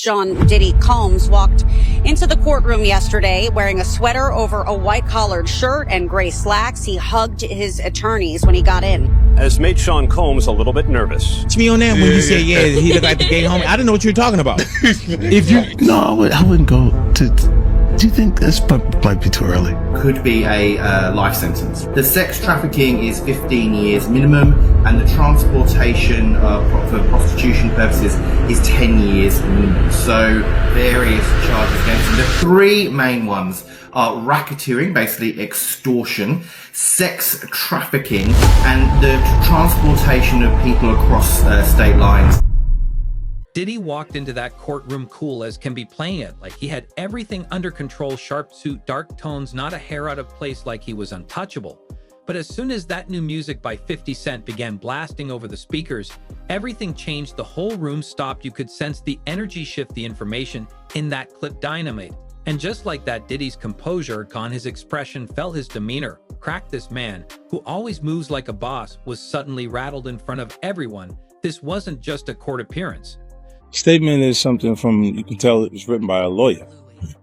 Sean Diddy Combs walked into the courtroom yesterday wearing a sweater over a white-collared shirt and gray slacks. He hugged his attorneys when he got in. Has made Sean Combs a little bit nervous. To me on that when you said, yeah, he looked like the gay homie. I didn't know what you were talking about. No, I wouldn't go to... Do you think this might be too early? Could be a life sentence. The sex trafficking is 15 years minimum, and the transportation for prostitution purposes is 10 years minimum. So various charges against them. The three main ones are racketeering, basically extortion, sex trafficking, and the transportation of people across state lines. Diddy walked into that courtroom cool as can be playing it, like he had everything under control, sharp suit, dark tones, not a hair out of place, like he was untouchable. But as soon as that new music by 50 Cent began blasting over the speakers, everything changed. The whole room stopped. You could sense the energy shift, the information in that clip dynamite. And just like that, Diddy's composure gone, his expression fell, his demeanor cracked. This man, who always moves like a boss, was suddenly rattled in front of everyone. This wasn't just a court appearance. Statement is something from, you can tell it was written by a lawyer. Because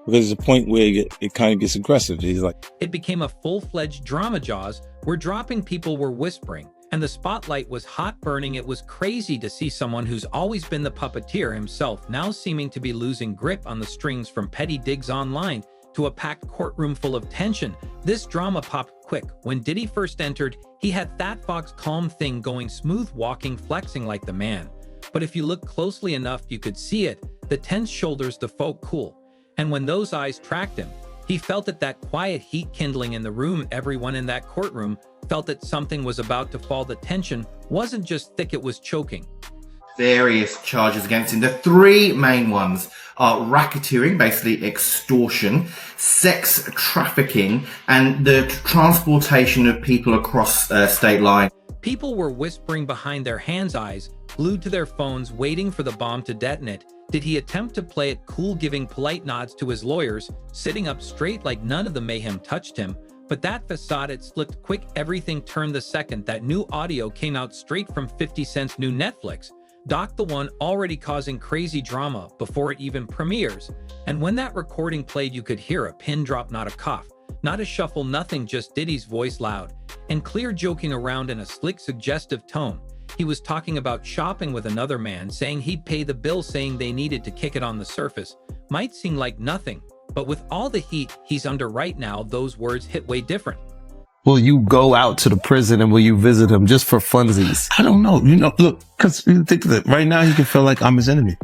there's a point where it kind of gets aggressive. He's like... It became a full-fledged drama. Jaws were dropping, people were whispering, and the spotlight was hot burning. It was crazy to see someone who's always been the puppeteer himself now seeming to be losing grip on the strings, from petty digs online to a packed courtroom full of tension. This drama popped quick. When Diddy first entered, he had that Fox calm thing going, smooth walking, flexing like the man. But if you look closely enough, you could see it, the tense shoulders, the faux cool. And when those eyes tracked him, he felt that quiet heat kindling in the room. Everyone in that courtroom felt that something was about to fall. The tension wasn't just thick, it was choking. Various charges against him. The three main ones are racketeering, basically extortion, sex trafficking, and the transportation of people across state lines. People were whispering behind their hands, eyes glued to their phones, waiting for the bomb to detonate. Did he attempt to play it cool, giving polite nods to his lawyers, sitting up straight like none of the mayhem touched him? But that facade, it slipped quick. Everything turned the second that new audio came out straight from 50 Cent's new Netflix doc, the one already causing crazy drama before it even premieres. And when that recording played, you could hear a pin drop, not a cough, not a shuffle, nothing, just Diddy's voice, loud and clear, joking around in a slick, suggestive tone. He was talking about shopping with another man, saying he'd pay the bill, saying they needed to kick it. On the surface might seem like nothing, but with all the heat he's under right now, those words hit way different. Will you go out to the prison and will you visit him just for funsies? I don't know. Look, because you think that right now he can feel like I'm his enemy.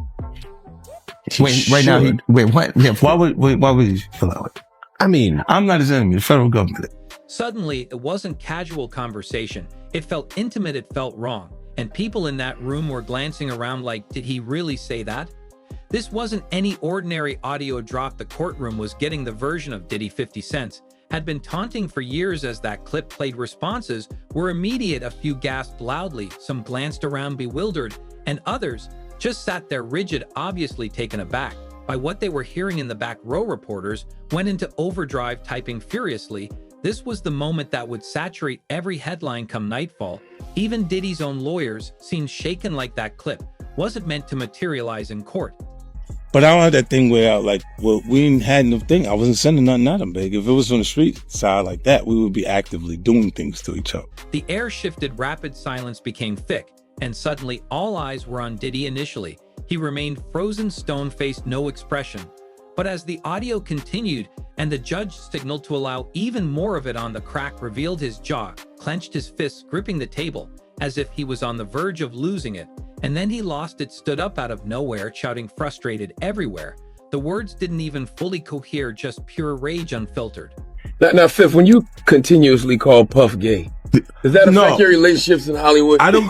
What? Yeah, why would you feel that way? I mean, I'm not his enemy, the federal government. Suddenly, it wasn't casual conversation. It felt intimate, it felt wrong. And people in that room were glancing around like, did he really say that? This wasn't any ordinary audio drop. The courtroom was getting the version of Diddy 50 Cent had been taunting for years. As that clip played, responses were immediate. A few gasped loudly, some glanced around bewildered, and others just sat there rigid, obviously taken aback by what they were hearing. In the back row, reporters went into overdrive, typing furiously. This was the moment that would saturate every headline come nightfall. Even Diddy's own lawyers seemed shaken, like that clip wasn't meant to materialize in court. But I don't have that thing where we ain't had no thing. I wasn't sending nothing at him, big. If it was on the street side like that, we would be actively doing things to each other. The air shifted, rapid silence became thick, and suddenly all eyes were on Diddy. Initially, he remained frozen, stone-faced, no expression. But as the audio continued and the judge signaled to allow even more of it, on the crack revealed his jaw, clenched, his fists gripping the table as if he was on the verge of losing it. And then he lost it, stood up out of nowhere, shouting, frustrated everywhere. The words didn't even fully cohere, just pure rage, unfiltered. Now, Fifth, when you continuously call Puff gay, does that affect your relationships in Hollywood? I don't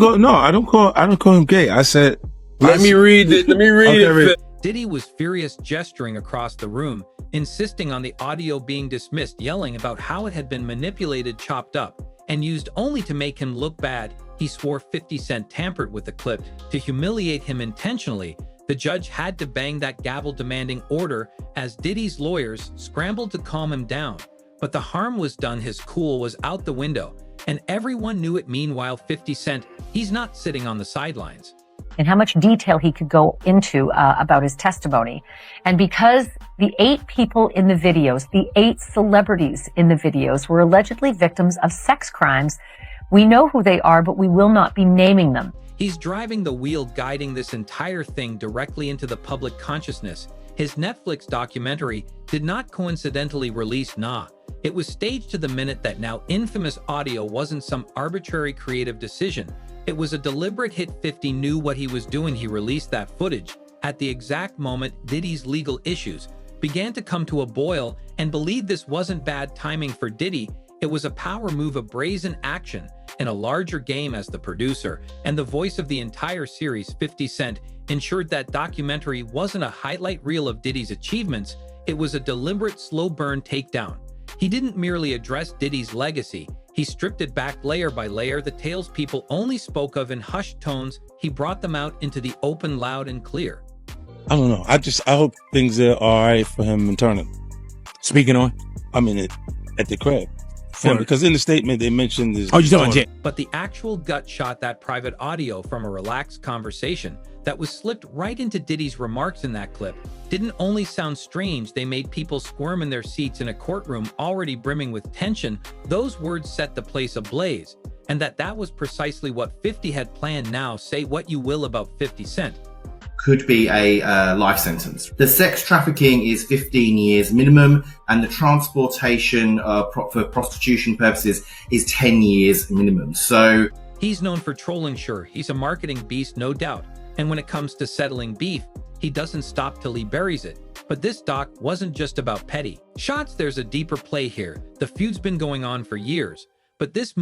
call him gay. I said, let me read it, Fifth. Diddy was furious, gesturing across the room, insisting on the audio being dismissed, yelling about how it had been manipulated, chopped up, and used only to make him look bad. He swore 50 Cent tampered with the clip to humiliate him intentionally. The judge had to bang that gavel, demanding order, as Diddy's lawyers scrambled to calm him down. But the harm was done, his cool was out the window, and everyone knew it. Meanwhile, 50 Cent, he's not sitting on the sidelines. and how much detail he could go into about his testimony. And because the 8 people in the videos, the 8 celebrities in the videos were allegedly victims of sex crimes, we know who they are, but we will not be naming them. He's driving the wheel, guiding this entire thing directly into the public consciousness. His Netflix documentary did not coincidentally release It was staged to the minute. That now infamous audio wasn't some arbitrary creative decision. It was a deliberate hit. 50 knew what he was doing. He released that footage at the exact moment Diddy's legal issues began to come to a boil, and believed this wasn't bad timing for Diddy. It was a power move, a brazen action in a larger game. As the producer and the voice of the entire series, 50 Cent ensured that documentary wasn't a highlight reel of Diddy's achievements. It was a deliberate, slow burn takedown. He didn't merely address Diddy's legacy. He stripped it back layer by layer. The tales people only spoke of in hushed tones, he brought them out into the open, loud and clear. I don't know. I hope things are all right for him internally. Speaking on? I mean, at the crib. Because in the statement they mentioned this. Oh, you talking about jail? But the actual gut shot, that private audio from a relaxed conversation that was slipped right into Diddy's remarks in that clip, didn't only sound strange, they made people squirm in their seats in a courtroom already brimming with tension. Those words set the place ablaze, and that was precisely what 50 had planned. Now, say what you will about 50 Cent. Could be a life sentence. The sex trafficking is 15 years minimum, and the transportation for prostitution purposes is 10 years minimum. So he's known for trolling, sure. He's a marketing beast, no doubt. And when it comes to settling beef, he doesn't stop till he buries it. But this doc wasn't just about petty shots. There's a deeper play here. The feud's been going on for years. But this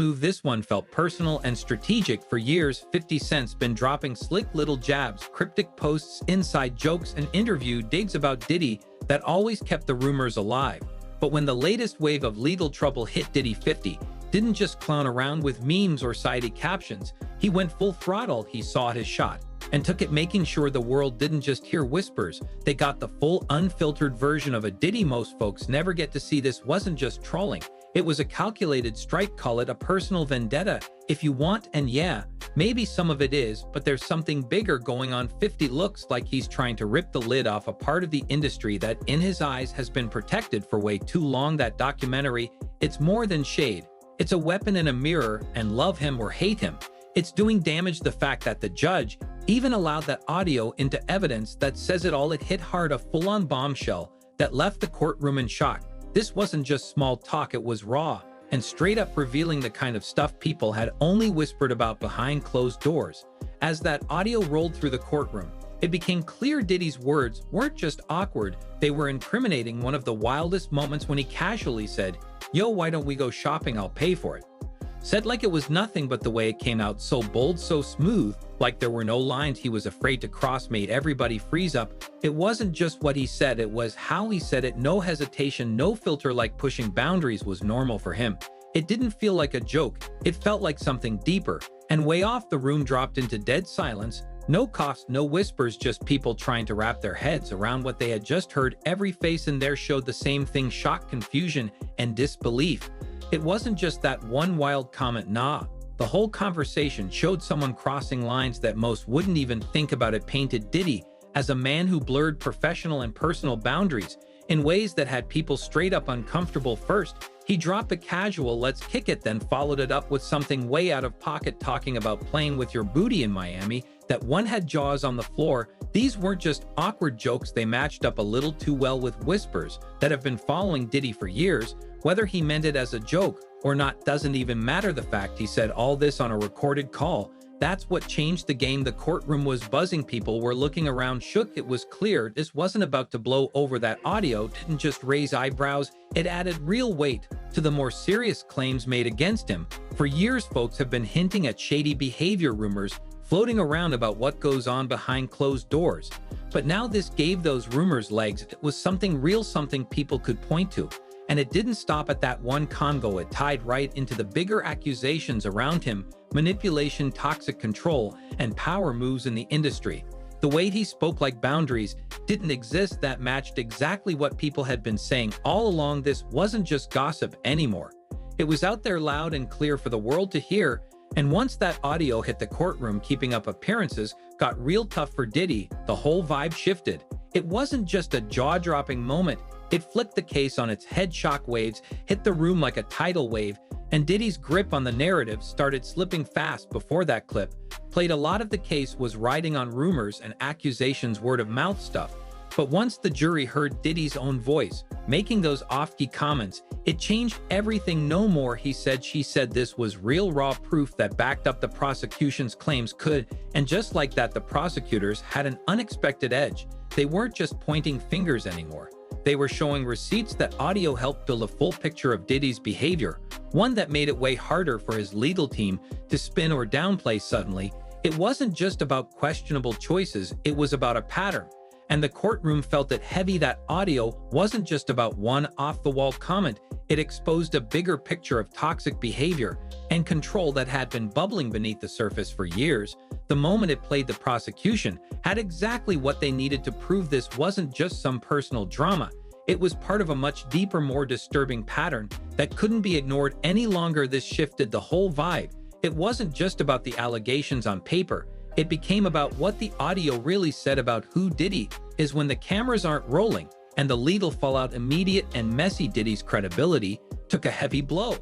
one felt personal and strategic. For years, 50 Cent's been dropping slick little jabs, cryptic posts, inside jokes, and interview digs about Diddy that always kept the rumors alive. But when the latest wave of legal trouble hit, Diddy, 50 didn't just clown around with memes or sidey captions. He went full throttle. He saw his shot and took it, making sure the world didn't just hear whispers. They got the full, unfiltered version of a Diddy. Most folks never get to see. This wasn't just trolling. It was a calculated strike. Call it a personal vendetta if you want, and yeah, maybe some of it is, but there's something bigger going on. 50 looks like he's trying to rip the lid off a part of the industry that, in his eyes, has been protected for way too long. That documentary, it's more than shade. It's a weapon and a mirror, and love him or hate him, it's doing damage. The fact that the judge even allowed that audio into evidence, that says it all. It hit hard, a full-on bombshell that left the courtroom in shock. This wasn't just small talk, it was raw and straight up, revealing the kind of stuff people had only whispered about behind closed doors. As that audio rolled through the courtroom, it became clear Diddy's words weren't just awkward, they were incriminating. One of the wildest moments when he casually said, "Yo, why don't we go shopping? I'll pay for it." Said like it was nothing, but the way it came out, so bold, so smooth, like there were no lines he was afraid to cross, made everybody freeze up. It wasn't just what he said, it was how he said it. No hesitation, no filter, like pushing boundaries was normal for him. It didn't feel like a joke, it felt like something deeper. And way off, the room dropped into dead silence. No coughs, no whispers, just people trying to wrap their heads around what they had just heard. Every face in there showed the same thing: shock, confusion, and disbelief. It wasn't just that one wild comment, the whole conversation showed someone crossing lines that most wouldn't even think about. It painted Diddy as a man who blurred professional and personal boundaries in ways that had people straight up uncomfortable. First, he dropped a casual "let's kick it," then followed it up with something way out of pocket, talking about playing with your booty in Miami. That one had jaws on the floor. These weren't just awkward jokes, they matched up a little too well with whispers that have been following Diddy for years. Whether he meant it as a joke or not doesn't even matter. The fact he said all this on a recorded call, that's what changed the game. The courtroom was buzzing, people were looking around, shook. It was clear this wasn't about to blow over. That audio didn't just raise eyebrows, it added real weight to the more serious claims made against him. For years, folks have been hinting at shady behavior, rumors floating around about what goes on behind closed doors. But now this gave those rumors legs. It was something real, something people could point to. And it didn't stop at that one convo, it tied right into the bigger accusations around him: manipulation, toxic control, and power moves in the industry. The way he spoke like boundaries didn't exist, that matched exactly what people had been saying all along. This wasn't just gossip anymore. It was out there, loud and clear for the world to hear. And once that audio hit the courtroom, keeping up appearances got real tough for Diddy. The whole vibe shifted. It wasn't just a jaw-dropping moment. It flipped the case on its head. Shock waves hit the room like a tidal wave, and Diddy's grip on the narrative started slipping fast. Before that clip played, a lot of the case was riding on rumors and accusations, word-of-mouth stuff. But once the jury heard Diddy's own voice making those off-key comments, it changed everything. No more he said, she said. This was real, raw proof that backed up the prosecution's claims. And just like that, the prosecutors had an unexpected edge. They weren't just pointing fingers anymore. They were showing receipts. That audio helped build a full picture of Diddy's behavior, one that made it way harder for his legal team to spin or downplay. Suddenly, it wasn't just about questionable choices, it was about a pattern. And the courtroom felt it heavy. That audio wasn't just about one off-the-wall comment. It exposed a bigger picture of toxic behavior and control that had been bubbling beneath the surface for years. The moment it played, the prosecution had exactly what they needed to prove this wasn't just some personal drama. It was part of a much deeper, more disturbing pattern that couldn't be ignored any longer. This shifted the whole vibe. It wasn't just about the allegations on paper. It became about what the audio really said about who Diddy is when the cameras aren't rolling, and the legal fallout, immediate and messy. Diddy's credibility took a heavy blow.